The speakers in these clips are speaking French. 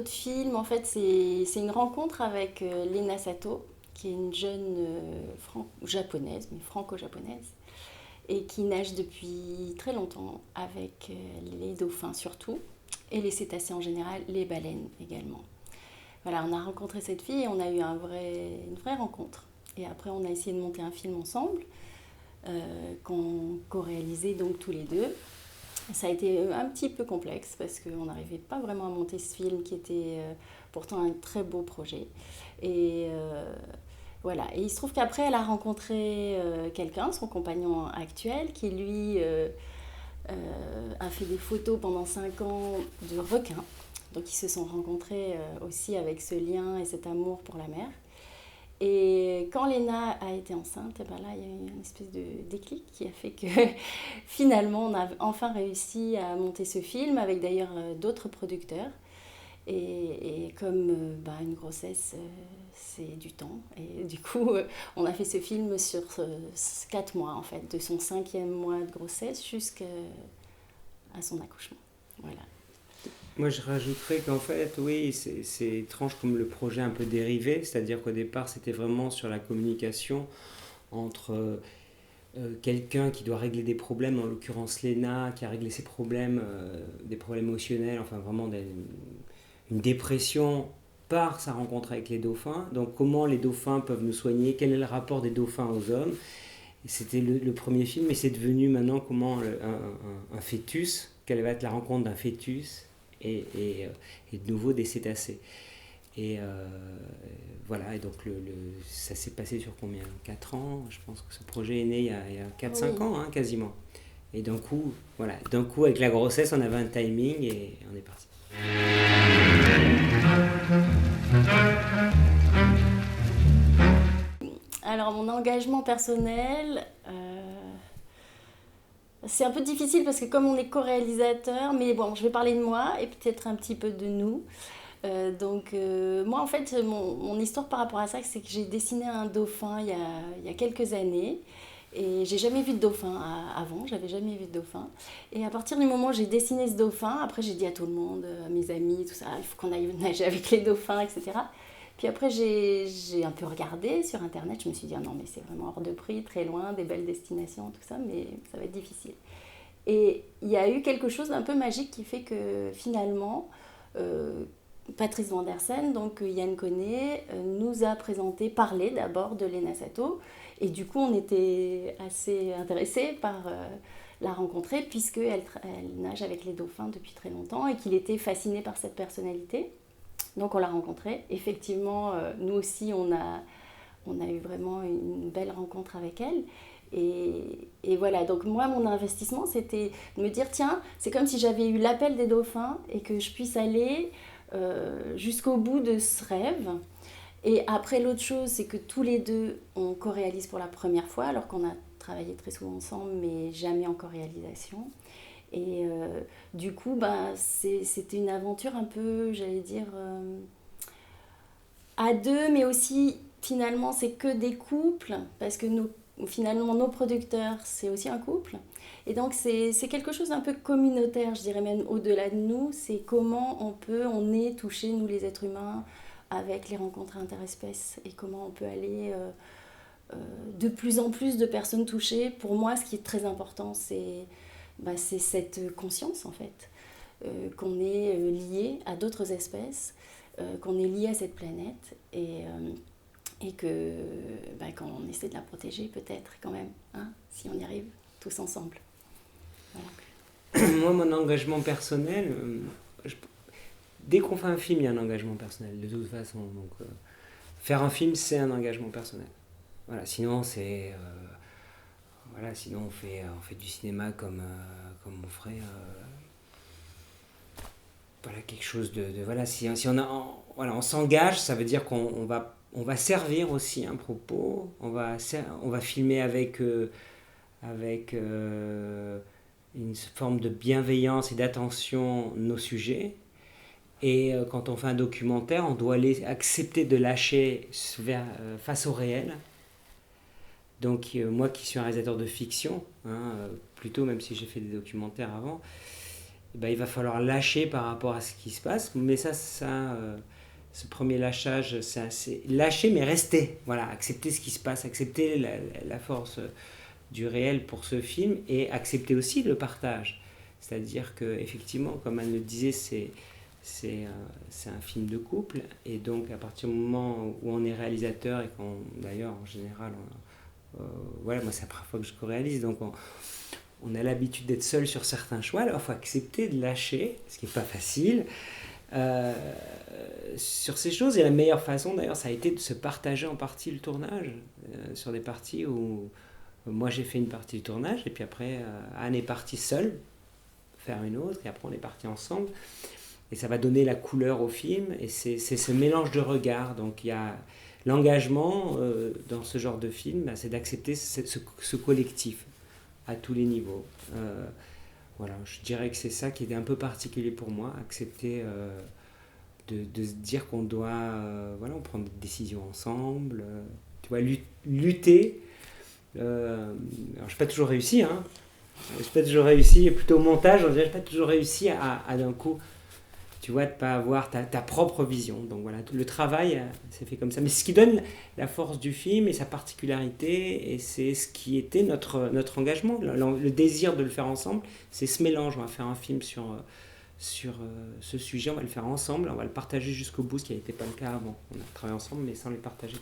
notre film, en fait, c'est une rencontre avec Lena Sato, qui est une jeune japonaise, mais franco-japonaise, et qui nage depuis très longtemps avec les dauphins surtout, et les cétacés en général, les baleines également. Voilà, on a rencontré cette fille et on a eu une vraie rencontre. Et après, on a essayé de monter un film ensemble, qu'on co-réalisait donc tous les deux. Ça a été un petit peu complexe parce qu'on n'arrivait pas vraiment à monter ce film qui était pourtant un très beau projet. Et voilà. Et il se trouve qu'après, elle a rencontré quelqu'un, son compagnon actuel, qui lui a fait des photos pendant 5 ans de requins. Donc ils se sont rencontrés aussi avec ce lien et cet amour pour la mer. Et quand Léna a été enceinte, et ben là, il y a eu une espèce de déclic qui a fait que finalement, on a enfin réussi à monter ce film avec d'ailleurs d'autres producteurs. Et comme une grossesse, c'est du temps. Et du coup, on a fait ce film sur 4 mois, en fait, de son 5e mois de grossesse jusqu'à son accouchement. Voilà. Moi, je rajouterais qu'en fait, oui, c'est étrange comme le projet un peu dérivé, c'est-à-dire qu'au départ, c'était vraiment sur la communication entre quelqu'un qui doit régler des problèmes, en l'occurrence Léna, qui a réglé ses problèmes, des problèmes émotionnels, enfin vraiment une dépression par sa rencontre avec les dauphins. Donc comment les dauphins peuvent nous soigner, quel est le rapport des dauphins aux hommes. Et c'était le premier film, et c'est devenu maintenant comment un fœtus, quelle va être la rencontre d'un fœtus et de nouveau des cétacés. Et voilà, et donc ça s'est passé sur combien 4 ans. Je pense que ce projet est né il y a 4-5 Oui. ans, hein, quasiment. Et d'un coup, avec la grossesse, on avait un timing et on est parti. Alors, mon engagement personnel, c'est un peu difficile parce que comme on est co-réalisateur, mais bon, je vais parler de moi et peut-être un petit peu de nous. Moi, en fait, mon histoire par rapport à ça, c'est que j'ai dessiné un dauphin il y a quelques années. Et j'ai jamais vu de dauphin avant, j'avais jamais vu de dauphin. Et à partir du moment où j'ai dessiné ce dauphin, après j'ai dit à tout le monde, à mes amis, tout ça, il faut qu'on aille nager avec les dauphins, etc. Puis après j'ai un peu regardé sur internet, je me suis dit, ah non mais c'est vraiment hors de prix, très loin, des belles destinations, tout ça, mais ça va être difficile. Et il y a eu quelque chose d'un peu magique qui fait que finalement, euh, Patrice Van Der Sen, donc Yann Connet, nous a présenté, parlé d'abord de Lena Sato. Et du coup, on était assez intéressés par la rencontrer, puisqu'elle elle nage avec les dauphins depuis très longtemps et qu'il était fasciné par cette personnalité. Donc on l'a rencontrée. Effectivement, nous aussi, on a eu vraiment une belle rencontre avec elle. Et voilà, donc moi, mon investissement, c'était de me dire, tiens, c'est comme si j'avais eu l'appel des dauphins et que je puisse aller jusqu'au bout de ce rêve. Et après, l'autre chose, c'est que tous les deux, on co-réalise pour la première fois, alors qu'on a travaillé très souvent ensemble, mais jamais en co-réalisation. Et du coup, c'était une aventure un peu, j'allais dire, à deux, mais aussi finalement c'est que des couples, parce que finalement nos producteurs c'est aussi un couple. Et donc c'est quelque chose d'un peu communautaire, je dirais même au-delà de nous, c'est comment on est touché, nous les êtres humains, avec les rencontres interespèces et comment on peut aller de plus en plus de personnes touchées. Pour moi, ce qui est très important, c'est cette conscience en fait, qu'on est lié à d'autres espèces, qu'on est lié à cette planète et que quand on essaie de la protéger peut-être quand même, hein, si on y arrive tous ensemble. Voilà. Moi, mon engagement personnel, dès qu'on fait un film, il y a un engagement personnel, de toute façon. Donc, faire un film, c'est un engagement personnel. Voilà, sinon, sinon on fait du cinéma comme on ferait. Voilà, quelque chose voilà, si on s'engage, ça veut dire on va servir aussi un propos, on va filmer avec une forme de bienveillance et d'attention nos sujets. Et quand on fait un documentaire, on doit aller accepter de lâcher face au réel. Donc moi qui suis un réalisateur de fiction, hein, plutôt, même si j'ai fait des documentaires avant, ben, il va falloir lâcher par rapport à ce qui se passe. Mais ce premier lâchage, c'est assez... Lâcher, mais rester. Voilà, accepter ce qui se passe, accepter la force du réel pour ce film et accepter aussi le partage. C'est-à-dire qu'effectivement, comme Anne le disait, c'est un film de couple. Et donc, à partir du moment où on est réalisateur et qu'on, d'ailleurs, en général, voilà, moi, c'est la première fois que je co-réalise, donc on a l'habitude d'être seul sur certains choix. Alors, il faut accepter de lâcher, ce qui n'est pas facile, sur ces choses. Et la meilleure façon, d'ailleurs, ça a été de se partager en partie le tournage, sur des parties où moi j'ai fait une partie du tournage, et puis après, Anne est partie seule faire une autre, et après on est parti ensemble. Et ça va donner la couleur au film, et c'est ce mélange de regards. Donc il y a l'engagement dans ce genre de film, c'est d'accepter ce collectif à tous les niveaux. Voilà, je dirais que c'est ça qui est un peu particulier pour moi, accepter de se dire qu'on doit, voilà, on prend des décisions ensemble, tu vois, lutter. Alors je n'ai pas toujours réussi, hein. Je n'ai pas toujours réussi, et plutôt au montage, on dirait que je n'ai pas toujours réussi à d'un coup, tu vois, de ne pas avoir ta propre vision. Donc voilà, le travail, c'est fait comme ça. Mais c'est ce qui donne la force du film et sa particularité, et c'est ce qui était notre engagement, le désir de le faire ensemble, c'est ce mélange. On va faire un film sur ce sujet, on va le faire ensemble, on va le partager jusqu'au bout, ce qui n'était pas le cas avant. On a travaillé ensemble, mais sans les partager.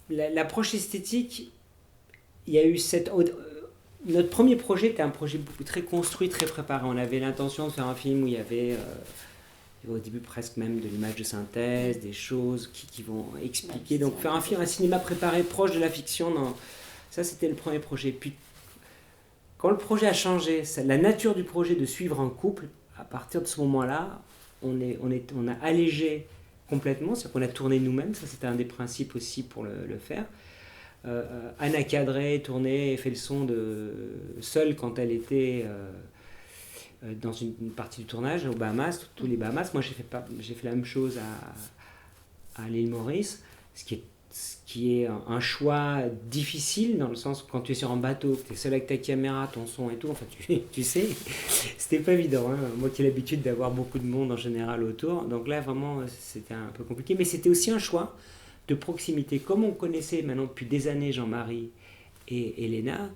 L'approche esthétique, il y a eu notre premier projet était un projet très construit, très préparé. On avait l'intention de faire un film où il y avait au début presque même de l'image de synthèse, des choses qui vont expliquer. Donc faire un film, un cinéma préparé, proche de la fiction, ça c'était le premier projet. Puis quand le projet a changé, la nature du projet de suivre un couple, à partir de ce moment-là, on a allégé complètement, c'est-à-dire qu'on a tourné nous-mêmes, ça c'était un des principes aussi pour le faire. Anne a cadré, tourné et fait le son seule quand elle était dans une partie du tournage aux Bahamas, tous les Bahamas. Moi j'ai fait la même chose à l'île Maurice, ce qui est un choix difficile dans le sens où quand tu es sur un bateau, que tu es seul avec ta caméra, ton son et tout, enfin tu sais, c'était pas évident, hein. Moi qui ai l'habitude d'avoir beaucoup de monde en général autour, donc là vraiment c'était un peu compliqué, mais c'était aussi un choix de proximité. Comme on connaissait maintenant depuis des années Jean-Marie et Elena,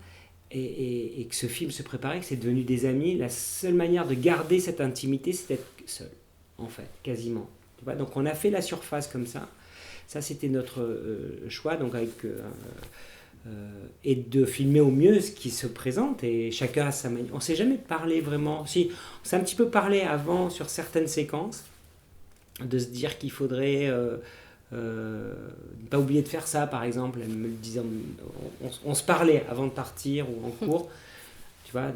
et que ce film se préparait, que c'est devenu des amis, la seule manière de garder cette intimité, c'est d'être seul, en fait, quasiment. Tu vois, donc on a fait la surface comme ça. Ça, c'était notre choix, donc et de filmer au mieux ce qui se présente, et chacun a sa manière. On ne s'est jamais parlé vraiment. Si, on s'est un petit peu parlé avant sur certaines séquences, de se dire qu'il faudrait ne pas oublier de faire ça, par exemple. Elle me le disait, on se parlait avant de partir ou en cours, tu vois,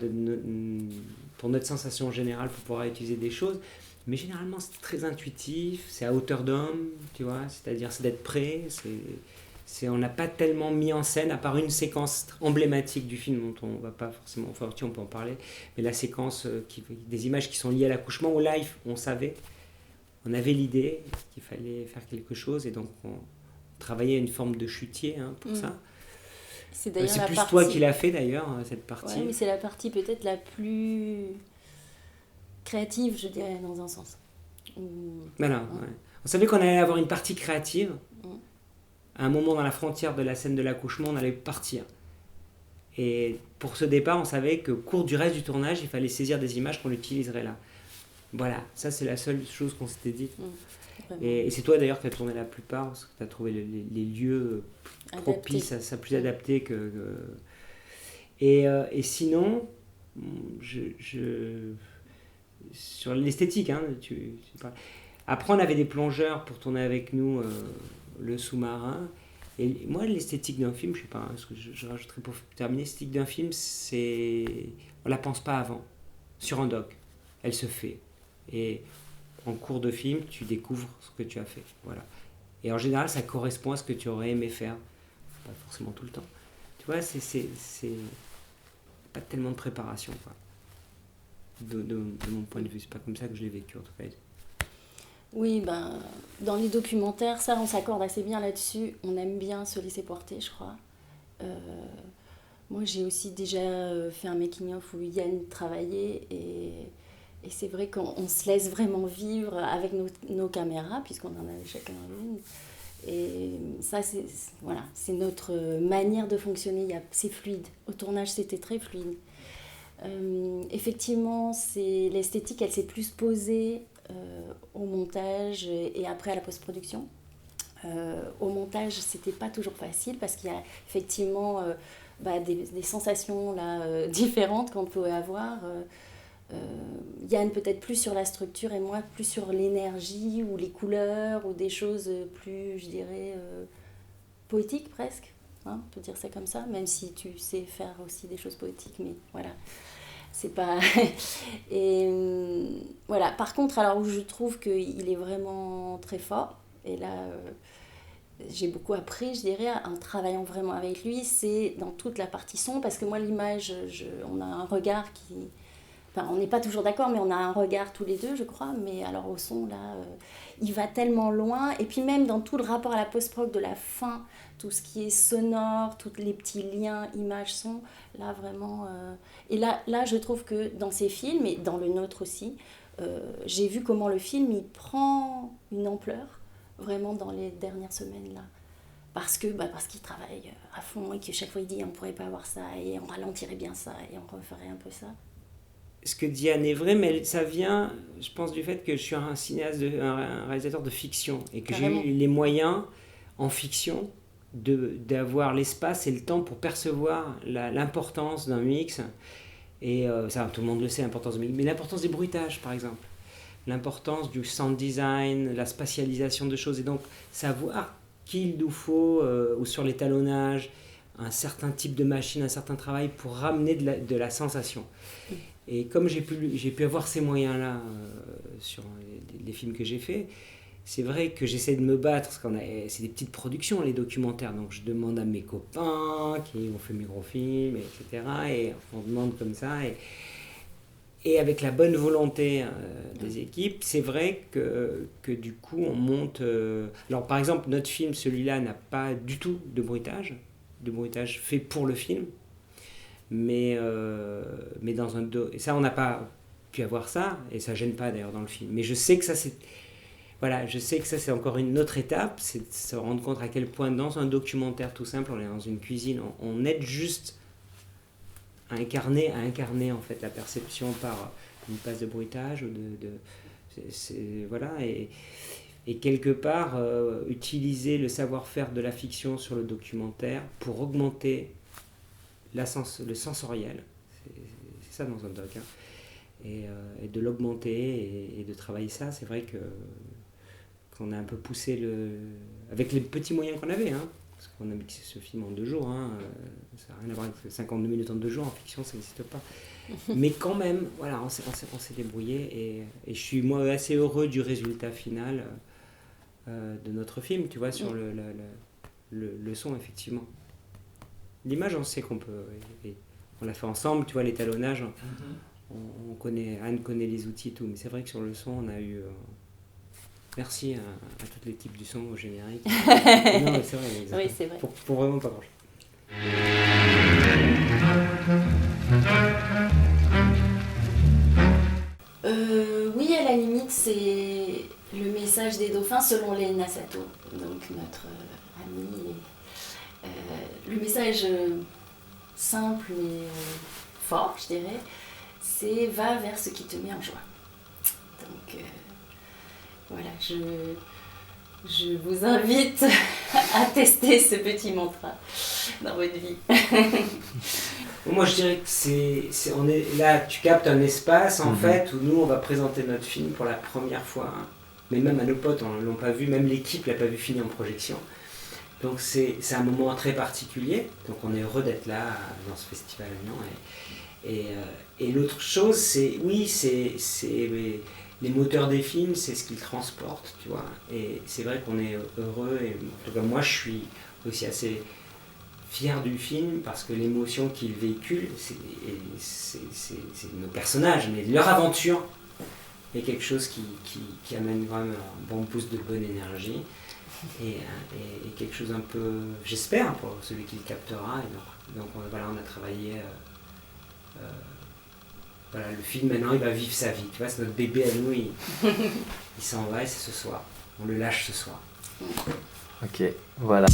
pour notre sensation générale, pour pouvoir utiliser des choses. Mais généralement, c'est très intuitif, c'est à hauteur d'homme, tu vois, c'est-à-dire c'est d'être prêt, on n'a pas tellement mis en scène, à part une séquence emblématique du film dont on va pas forcément, enfin on peut en parler, mais la séquence, des images qui sont liées à l'accouchement, au live, on savait, on avait l'idée qu'il fallait faire quelque chose, et donc on travaillait une forme de chutier pour ça. C'est plus toi qui l'as fait d'ailleurs, cette partie. Ouais, mais c'est la partie peut-être la plus créative, je dirais, dans un sens. Voilà, ouais. On savait qu'on allait avoir une partie créative. À un moment dans la frontière de la scène de l'accouchement, on allait partir. Et pour ce départ, on savait qu'au cours du reste du tournage, il fallait saisir des images qu'on utiliserait là. Voilà, ça c'est la seule chose qu'on s'était dit. Et c'est toi d'ailleurs qui as tourné la plupart, parce que tu as trouvé les lieux propices à ça, plus adaptés que... Et sinon, sur l'esthétique, tu parles. Après, on avait des plongeurs pour tourner avec nous le sous-marin. Et moi, l'esthétique d'un film, je sais pas, ce que je rajouterais pour terminer, l'esthétique d'un film, on la pense pas avant. Sur un doc, elle se fait. Et en cours de film, tu découvres ce que tu as fait. Voilà. Et en général, ça correspond à ce que tu aurais aimé faire. Pas forcément tout le temps. Tu vois, c'est pas tellement de préparation, quoi. De mon point de vue, c'est pas comme ça que je l'ai vécu en tout cas. Oui, dans les documentaires, ça on s'accorde assez bien là-dessus. On aime bien se laisser porter, je crois. Moi, j'ai aussi déjà fait un making-of où Yann travaillait et c'est vrai qu'on se laisse vraiment vivre avec nos caméras, puisqu'on en avait chacun une. Et ça, voilà, c'est notre manière de fonctionner. C'est fluide. Au tournage, c'était très fluide. Effectivement, l'esthétique, elle s'est plus posée au montage et après à la post-production. Au montage, c'était pas toujours facile parce qu'il y a effectivement des sensations là, différentes qu'on peut avoir. Yann peut-être plus sur la structure et moi plus sur l'énergie ou les couleurs ou des choses plus, je dirais, poétiques presque. Hein, on peut dire ça comme ça, même si tu sais faire aussi des choses poétiques, mais voilà. C'est pas. Et voilà. Par contre, alors où je trouve qu'il est vraiment très fort, et là, j'ai beaucoup appris, je dirais, en travaillant vraiment avec lui, c'est dans toute la partie son, parce que moi, l'image, on a un regard qui. Enfin, on n'est pas toujours d'accord, mais on a un regard tous les deux, je crois. Mais alors au son, là, il va tellement loin. Et puis même dans tout le rapport à la post-prod de la fin, tout ce qui est sonore, tous les petits liens, images, son, là vraiment... Et là, je trouve que dans ces films, et dans le nôtre aussi, j'ai vu comment le film, il prend une ampleur, vraiment dans les dernières semaines, là. Parce qu'il travaille à fond et que chaque fois il dit on pourrait pas avoir ça et on ralentirait bien ça et on referait un peu ça. Ce que dit Anne est vrai, mais ça vient, je pense, du fait que je suis un cinéaste, un réalisateur de fiction, et que Carrément. j'ai eu les moyens, en fiction, d'avoir l'espace et le temps pour percevoir l'importance d'un mix. Et ça, tout le monde le sait, l'importance de mix, mais l'importance des bruitages, par exemple. L'importance du sound design, la spatialisation de choses, et donc savoir qu'il nous faut, ou sur l'étalonnage, un certain type de machine, un certain travail pour ramener de la sensation. Et comme j'ai pu avoir ces moyens-là sur les films que j'ai faits, c'est vrai que j'essaie de me battre, parce c'est des petites productions, les documentaires, donc je demande à mes copains qui ont fait mes gros films, etc. Et on demande comme ça. Et avec la bonne volonté des équipes, c'est vrai que du coup, on monte... Alors par exemple, notre film, celui-là, n'a pas du tout de bruitage fait pour le film. Mais dans et ça, on n'a pas pu avoir ça, et ça gêne pas d'ailleurs dans le film. Mais je sais que ça, c'est encore une autre étape, c'est de se rendre compte à quel point dans un documentaire tout simple, on est dans une cuisine, on aide juste à incarner en fait la perception par une passe de bruitage, ou voilà, et quelque part utiliser le savoir-faire de la fiction sur le documentaire pour augmenter le sensoriel, c'est ça dans un doc, hein. Et de l'augmenter et de travailler ça. C'est vrai qu'on a un peu poussé avec les petits moyens qu'on avait, hein, parce qu'on a mixé ce film en 2 jours, hein, ça n'a rien à voir avec 52 minutes en 2 jours, en fiction ça n'existe pas. Mais quand même, voilà, on s'est débrouillé, et je suis moi assez heureux du résultat final de notre film, tu vois, sur le son, effectivement. L'image, on sait qu'on peut, et on l'a fait ensemble, tu vois, l'étalonnage, Anne connaît les outils et tout, mais c'est vrai que sur le son, on a eu... merci à toute l'équipe du son, au générique. Non, mais c'est vrai, exactement. Oui, c'est vrai. Pour vraiment pas grand-chose. Oui, à la limite, c'est le message des dauphins selon Léna Sato, donc notre amie. Le message simple mais fort, je dirais, c'est va vers ce qui te met en joie. Donc voilà, je vous invite à tester ce petit mantra dans votre vie. Moi, je dirais que on est là, tu captes un espace en fait où nous on va présenter notre film pour la première fois, hein. Mais même à nos potes, on ne l'a pas vu, même l'équipe l'a pas vu fini en projection. Donc c'est un moment très particulier, donc on est heureux d'être là dans ce festival à Lyon. Et l'autre chose, c'est les moteurs des films, c'est ce qu'ils transportent, tu vois. Et c'est vrai qu'on est heureux, et en tout cas moi je suis aussi assez fier du film parce que l'émotion qu'il véhicule, c'est nos personnages, mais leur aventure est quelque chose qui amène vraiment un bon pouce de bonne énergie. et quelque chose un peu, j'espère, pour celui qui le captera. Et donc voilà, on a travaillé. Voilà, le film maintenant il va vivre sa vie. Tu vois, c'est notre bébé à nous, il s'en va et c'est ce soir. On le lâche ce soir. Ok, voilà.